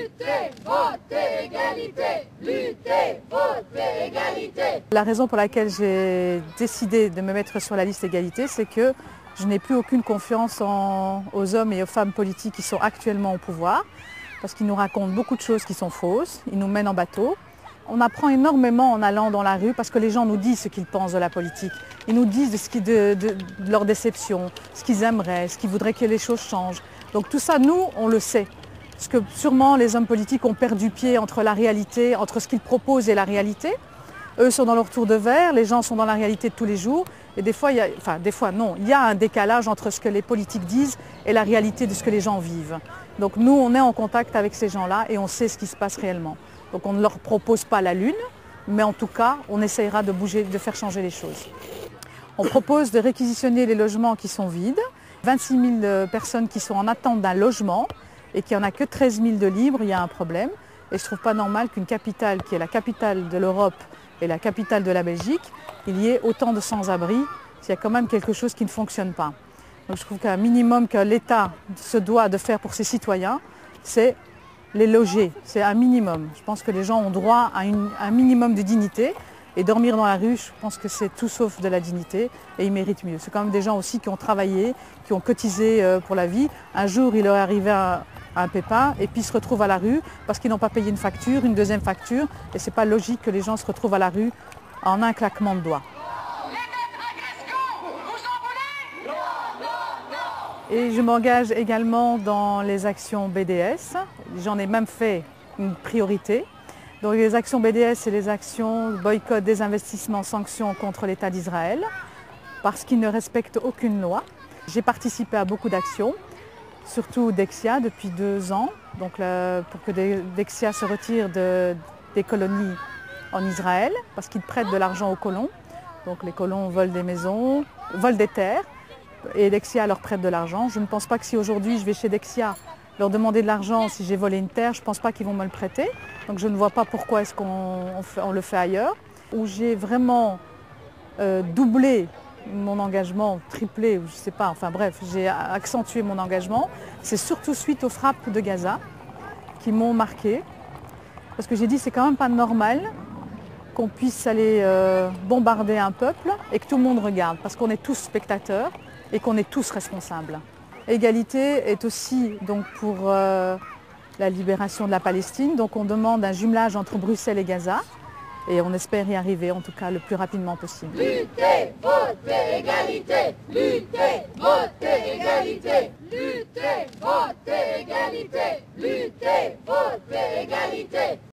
Luttez, votez, égalité. Luttez, votez, égalité. La raison pour laquelle j'ai décidé de me mettre sur la liste égalité, c'est que je n'ai plus aucune confiance aux hommes et aux femmes politiques qui sont actuellement au pouvoir, parce qu'ils nous racontent beaucoup de choses qui sont fausses, ils nous mènent en bateau. On apprend énormément en allant dans la rue parce que les gens nous disent ce qu'ils pensent de la politique. Ils nous disent de leur déception, ce qu'ils aimeraient, ce qu'ils voudraient que les choses changent. Donc tout ça, nous, on le sait. Parce que sûrement les hommes politiques ont perdu pied entre la réalité, entre ce qu'ils proposent et la réalité. Eux sont dans leur tour de verre, les gens sont dans la réalité de tous les jours. Et des fois, il y a un décalage entre ce que les politiques disent et la réalité de ce que les gens vivent. Donc nous, on est en contact avec ces gens-là et on sait ce qui se passe réellement. Donc on ne leur propose pas la lune, mais en tout cas, on essayera de bouger, de faire changer les choses. On propose de réquisitionner les logements qui sont vides, 26 000 personnes qui sont en attente d'un logement et qu'il n'y en a que 13 000 de libres, il y a un problème. Et je ne trouve pas normal qu'une capitale qui est la capitale de l'Europe et la capitale de la Belgique, il y ait autant de sans-abri, s'il y a quand même quelque chose qui ne fonctionne pas. Donc je trouve qu'un minimum que l'État se doit de faire pour ses citoyens, c'est les loger, c'est un minimum. Je pense que les gens ont droit à un minimum de dignité et dormir dans la rue, je pense que c'est tout sauf de la dignité et ils méritent mieux. C'est quand même des gens aussi qui ont travaillé, qui ont cotisé pour la vie. Un jour, il leur est arrivé un pépin et puis ils se retrouvent à la rue parce qu'ils n'ont pas payé une facture, une deuxième facture et c'est pas logique que les gens se retrouvent à la rue en un claquement de doigts. Et je m'engage également dans les actions BDS. J'en ai même fait une priorité. Donc les actions BDS, c'est les actions boycott, désinvestissement, sanctions contre l'État d'Israël, parce qu'ils ne respectent aucune loi. J'ai participé à beaucoup d'actions, surtout Dexia depuis 2 ans, donc pour que Dexia se retire des colonies en Israël, parce qu'ils prêtent de l'argent aux colons. Donc les colons volent des maisons, volent des terres. Et Dexia leur prête de l'argent. Je ne pense pas que si aujourd'hui je vais chez Dexia leur demander de l'argent si j'ai volé une terre, je ne pense pas qu'ils vont me le prêter. Donc je ne vois pas pourquoi est-ce qu'on le fait ailleurs. Où j'ai vraiment doublé mon engagement, triplé, je ne sais pas, enfin bref, j'ai accentué mon engagement. C'est surtout suite aux frappes de Gaza qui m'ont marqué. Parce que j'ai dit c'est quand même pas normal qu'on puisse aller bombarder un peuple et que tout le monde regarde, parce qu'on est tous spectateurs et qu'on est tous responsables. Égalité est aussi donc pour la libération de la Palestine, donc on demande un jumelage entre Bruxelles et Gaza et on espère y arriver en tout cas le plus rapidement possible. Luttez, votez, égalité. Luttez, votez, égalité. Luttez, votez, égalité. Luttez, votez, égalité.